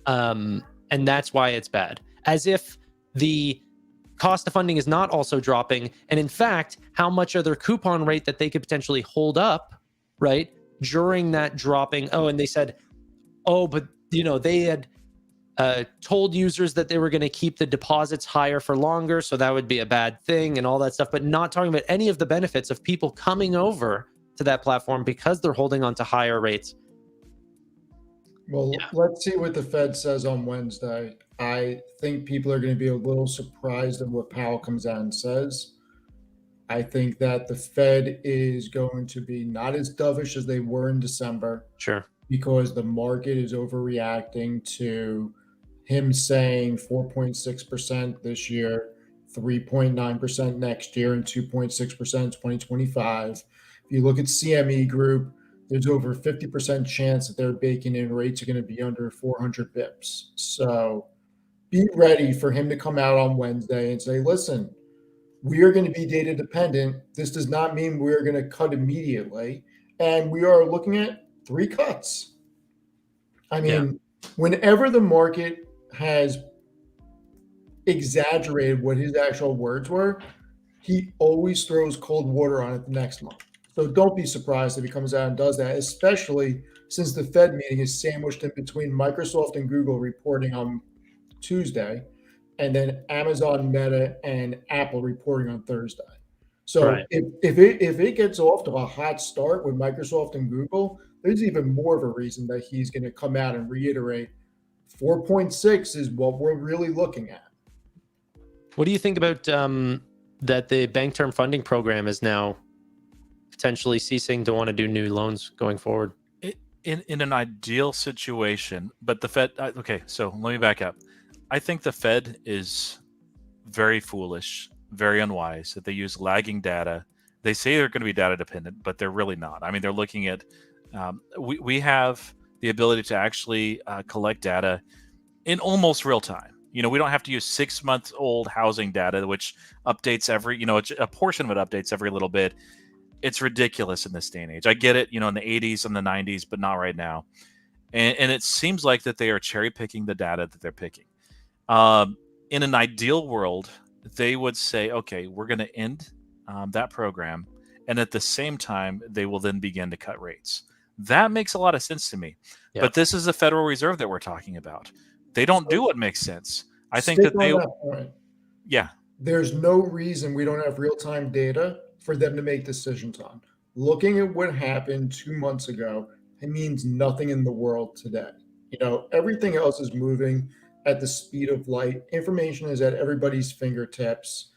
and that's why it's bad. As if the cost of funding is not also dropping, and in fact, how much of their coupon rate that they could potentially hold up, right, during that dropping. Oh, and they said, oh, but they had told users that they were going to keep the deposits higher for longer, so that would be a bad thing and all that stuff, but not talking about any of the benefits of people coming over to that platform because they're holding on to higher rates. Well, Let's see what the Fed says on Wednesday. I think people are going to be a little surprised at what Powell comes out and says. I think that the Fed is going to be not as dovish as they were in December. Sure. Because the market is overreacting to him saying 4.6% this year, 3.9% next year, and 2.6% in 2025. If you look at CME Group, there's over 50% chance that they're baking in rates are going to be under 400 bips. So be ready for him to come out on Wednesday and say, listen, we are going to be data dependent. This does not mean we're going to cut immediately. And we are looking at 3 cuts. I mean, whenever the market has exaggerated what his actual words were, he always throws cold water on it the next month. So don't be surprised if he comes out and does that, especially since the Fed meeting is sandwiched in between Microsoft and Google reporting on Tuesday, and then Amazon, Meta, and Apple reporting on Thursday. So Right. if it gets off to a hot start with Microsoft and Google, there's even more of a reason that he's going to come out and reiterate 4.6 is what we're really looking at. What do you think about that the Bank Term Funding Program is now potentially ceasing to want to do new loans going forward? In an ideal situation, but the Fed, okay, so let me back up. I think the Fed is very foolish, very unwise that they use lagging data. They say they're going to be data dependent, but they're really not. I mean, they're looking at, we have the ability to actually collect data in almost real time. You know, we don't have to use 6 months old housing data, which updates every, a portion of it updates every little bit. It's ridiculous in this day and age. I get it, in the 80s and the 90s, but not right now. And it seems like that they are cherry picking the data that they're picking. In an ideal world, they would say, okay, we're going to end that program. And at the same time, they will then begin to cut rates. That makes a lot of sense to me. Yeah. But this is the Federal Reserve that we're talking about. They don't do what makes sense. I think that they... Yeah. There's no reason we don't have real-time data for them to make decisions on. Looking at what happened 2 months ago, it means nothing in the world today. Everything else is moving at the speed of light. Information is at everybody's fingertips.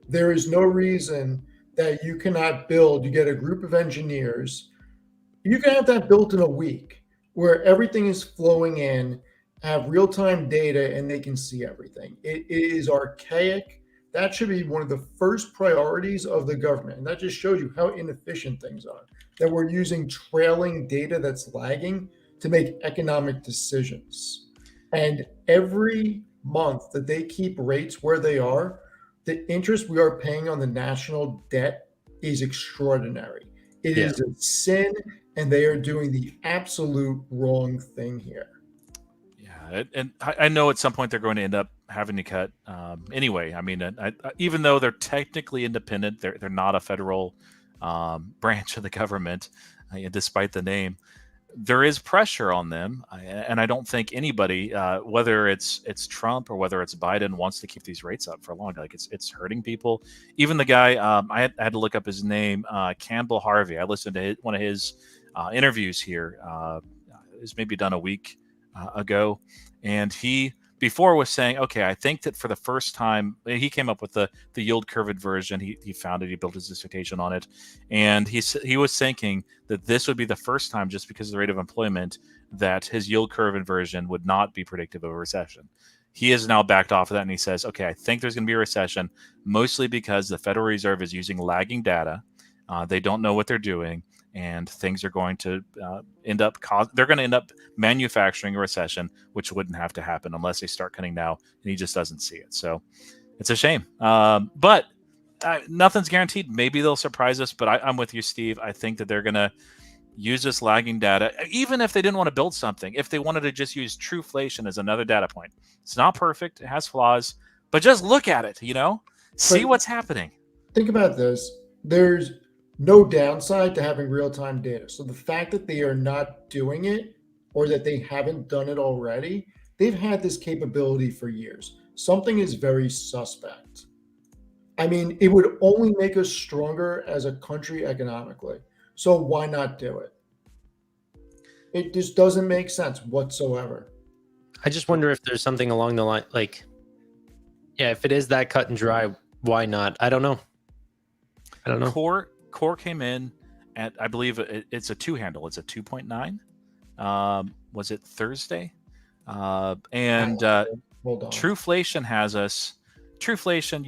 There is no reason that you cannot build. You get a group of engineers. You can have that built in a week where everything is flowing in, have real-time data, and they can see everything. It is archaic. That should be one of the first priorities of the government. And that just shows you how inefficient things are, that we're using trailing data that's lagging to make economic decisions. And every month that they keep rates where they are, the interest we are paying on the national debt is extraordinary. It is a sin, and they are doing the absolute wrong thing here. And I know at some point they're going to end up having to cut anyway. I mean, even though they're technically independent, they're not a federal branch of the government, despite the name. There is pressure on them, and I don't think anybody, whether it's Trump or whether it's Biden, wants to keep these rates up for long. Like it's hurting people. Even the guy, I had to look up his name, Campbell Harvey. I listened to one of his interviews here. It was maybe done a week ago, and he before was saying, okay, I think that for the first time, he came up with the yield curve inversion. He found it, he built his dissertation on it, and he was thinking that this would be the first time, just because of the rate of employment, that his yield curve inversion would not be predictive of a recession. He has now backed off of that, and he says, okay, I think there's going to be a recession, mostly because the Federal Reserve is using lagging data. They don't know what they're doing, and things are going to they're going to end up manufacturing a recession, which wouldn't have to happen unless they start cutting now, and he just doesn't see it. So it's a shame. But nothing's guaranteed. Maybe they'll surprise us, but I'm with you, Steve. I think that they're going to use this lagging data, even if they didn't want to build something, if they wanted to just use trueflation as another data point. It's not perfect. It has flaws, but just look at it, see what's happening. Think about this. There's no downside to having real-time data. So the fact that they are not doing it, or that they haven't done it already, they've had this capability for years. Something is very suspect. I mean, it would only make us stronger as a country economically. So why not do it? It just doesn't make sense whatsoever. I just wonder if there's something along the line, if it is that cut and dry, why not? I don't know. Core came in at, I believe it's a 2 handle. It's a 2.9. Was it Thursday? And Hold on. Trueflation has us. Trueflation,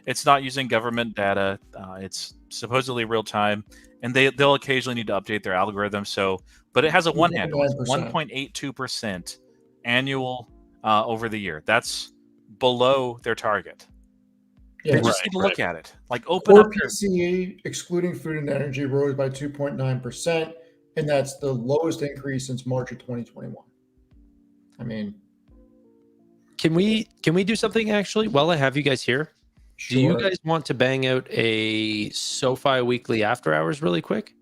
it's not using government data. It's supposedly real time, and they'll occasionally need to update their algorithm. So, but it has a one handle, 1.82% annual over the year. That's below their target. Yeah, They just need to look at it. Like open up Core PCE, excluding food and energy, rose by 2.9%, and that's the lowest increase since March of 2021. I mean, Can we do something actually while I have you guys here? sure. Do you guys want to bang out a SoFi weekly after hours really quick?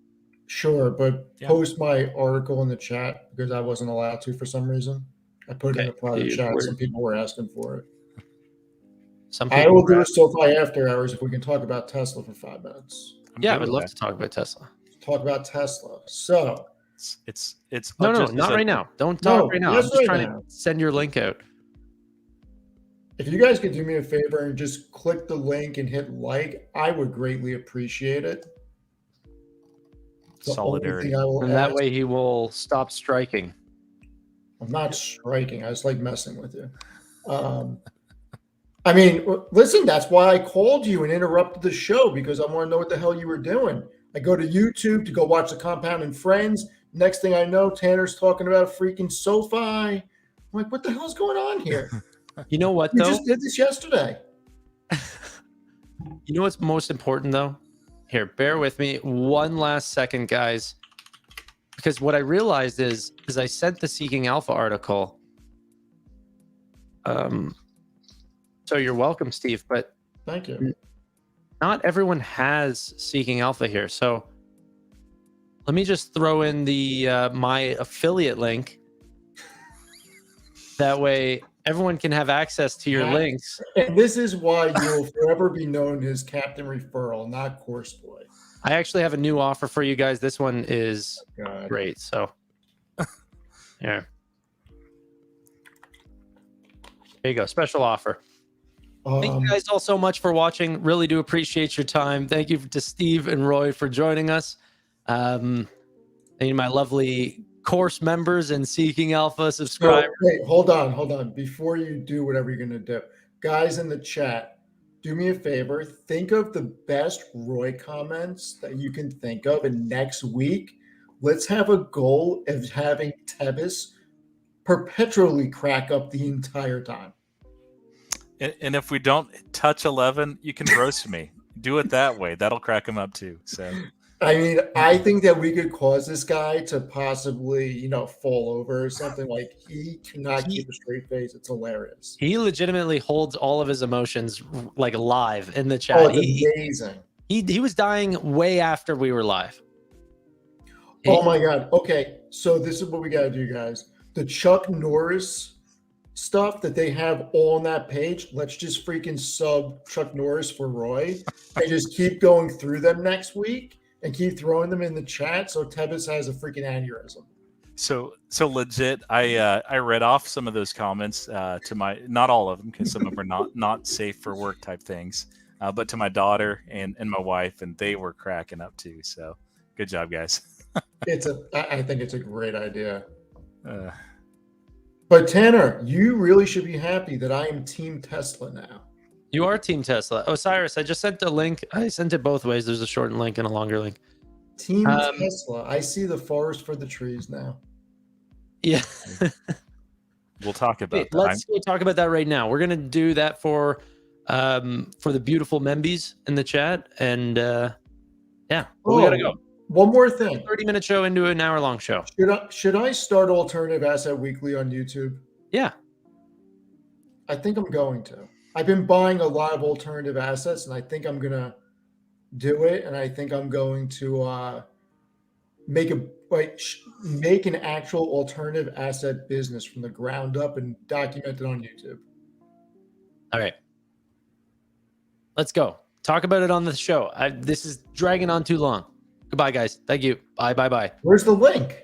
Sure, but post my article in the chat because I wasn't allowed to for some reason. I put it in a private chat. Some people were asking for it. I will do a SoFi after hours if we can talk about Tesla for 5 minutes. I would love to talk about Tesla. Talk about Tesla. So it's no, not right now. Don't talk right now. I'm just trying to send your link out. If you guys could do me a favor and just click the link and hit like, I would greatly appreciate it. Solidarity. And that way he will stop striking. I'm not striking. I just like messing with you. I mean, listen, that's why I called you and interrupted the show, because I want to know what the hell you were doing. I go to YouTube to go watch The Compound and Friends. Next thing I know, Tanner's talking about freaking SoFi. I'm like, what the hell's going on here? You know what, though? We just did this yesterday. You know what's most important, though? Here, bear with me one last second, guys. Because what I realized is I sent the Seeking Alpha article. So you're welcome, Steve, but thank you. Not everyone has Seeking Alpha here. So let me just throw in the my affiliate link. That way everyone can have access to your links. And this is why you'll forever be known as Captain Referral, not Course Boy. I actually have a new offer for you guys. This one is great. So yeah. There you go. Special offer. Thank you guys all so much for watching. Really do appreciate your time. Thank you to Steve and Roy for joining us. And my lovely course members and Seeking Alpha subscribers. Wait, hold on. Before you do whatever you're going to do, guys in the chat, do me a favor. Think of the best Roy comments that you can think of. And next week, let's have a goal of having Tevis perpetually crack up the entire time. And if we don't touch 11, you can roast me. Do it that way. That'll crack him up too. So, I mean, I think that we could cause this guy to possibly, fall over or something. Like, he cannot keep a straight face. It's hilarious. He legitimately holds all of his emotions like live in the chat. Oh, it's amazing. He was dying way after we were live. Oh my God. Okay, so this is what we got to do, guys. The Chuck Norris stuff that they have all on that page, let's just freaking sub Chuck Norris for Roy and just keep going through them next week and keep throwing them in the chat so Tevis has a freaking aneurysm. So legit, I read off some of those comments to my, not all of them, because some of them are not safe for work type things, but to my daughter and my wife, and they were cracking up too. So good job, guys. I think it's a great idea. But Tanner, you really should be happy that I am Team Tesla now. You are Team Tesla. Osiris, I just sent the link. I sent it both ways. There's a shortened link and a longer link. Team Tesla. I see the forest for the trees now. Yeah. We'll talk about that. Let's go talk about that right now. We're gonna do that for the beautiful Membies in the chat, and we gotta go. One more thing. 30-minute show into an hour-long show. Should I start Alternative Asset Weekly on YouTube? Yeah. I think I'm going to. I've been buying a lot of alternative assets, and I think I'm going to do it. And I think I'm going to make an actual alternative asset business from the ground up and document it on YouTube. All right. Let's go. Talk about it on the show. This is dragging on too long. Goodbye, guys. Thank you. Bye. Where's the link?